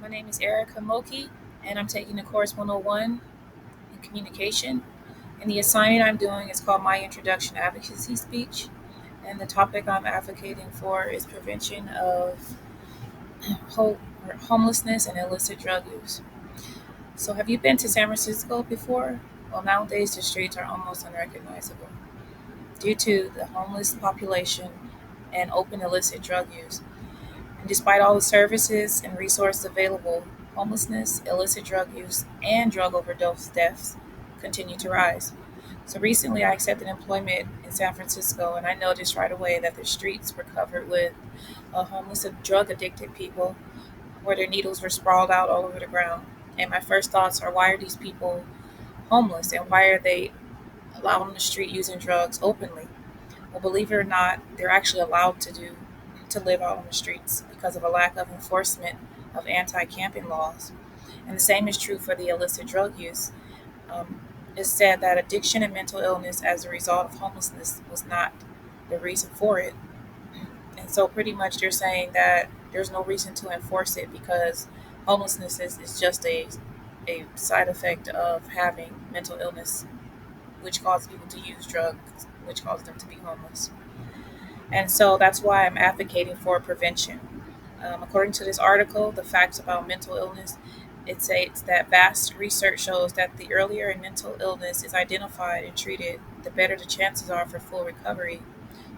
My name is Erica Moki, and I'm taking the course 101 in communication. And the assignment I'm doing is called My Introduction to Advocacy Speech. And the topic I'm advocating for is prevention of homelessness and illicit drug use. So, have you been to San Francisco before? Well, nowadays the streets are almost unrecognizable due to the homeless population and open illicit drug use. And despite all the services and resources available, homelessness, illicit drug use, and drug overdose deaths continue to rise. So recently, I accepted employment in San Francisco, and I noticed right away that the streets were covered with homeless and drug addicted people, where their needles were sprawled out all over the ground. And my first thoughts are, why are these people homeless, and why are they allowed on the street using drugs openly? Well, believe it or not, they're actually allowed to live out on the streets because of a lack of enforcement of anti-camping laws. And the same is true for the illicit drug use. Um, it's said that addiction and mental illness as a result of homelessness was not the reason for it. And so, pretty much, they're saying that there's no reason to enforce it because homelessness is just a side effect of having mental illness, which causes people to use drugs, which causes them to be homeless. And so that's why I'm advocating for prevention. According to this article, The Facts About Mental Illness, it states that vast research shows that the earlier a mental illness is identified and treated, the better the chances are for full recovery.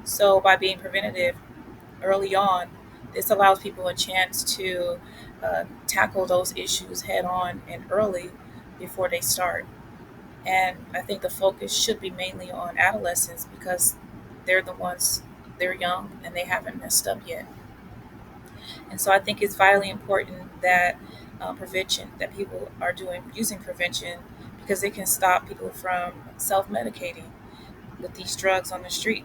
So, by being preventative early on, this allows people a chance to tackle those issues head on and early before they start. And I think the focus should be mainly on adolescents because they're the ones, they're young and they haven't messed up yet. And so I think it's vitally important that prevention, that people are doing using prevention because it can stop people from self-medicating with these drugs on the street.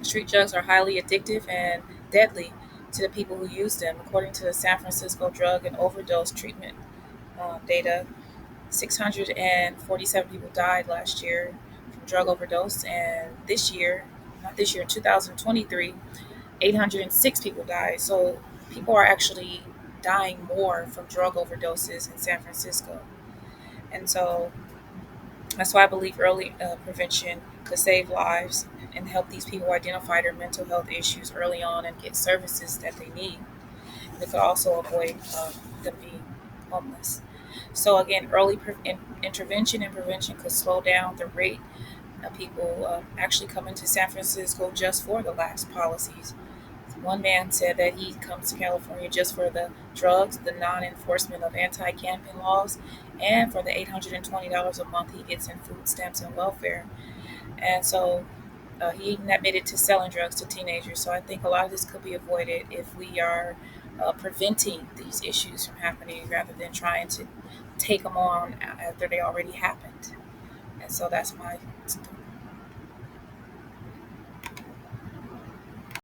Street drugs are highly addictive and deadly to the people who use them. According to the San Francisco Drug and Overdose Treatment data, 647 people died last year from drug overdose, and this year, not this year, 2023, 806 people died. So people are actually dying more from drug overdoses in San Francisco. And so that's why I believe early prevention could save lives and help these people identify their mental health issues early on and get services that they need. And it could also avoid them being homeless. So again, intervention and prevention could slow down the rate of people actually coming to San Francisco just for the lax policies. One man said that he comes to California just for the drugs, the non enforcement of anti camping laws, and for the $820 a month he gets in food stamps and welfare. And so he even admitted to selling drugs to teenagers. So I think a lot of this could be avoided if we are preventing these issues from happening rather than trying to take them on after they already happened. And so that's my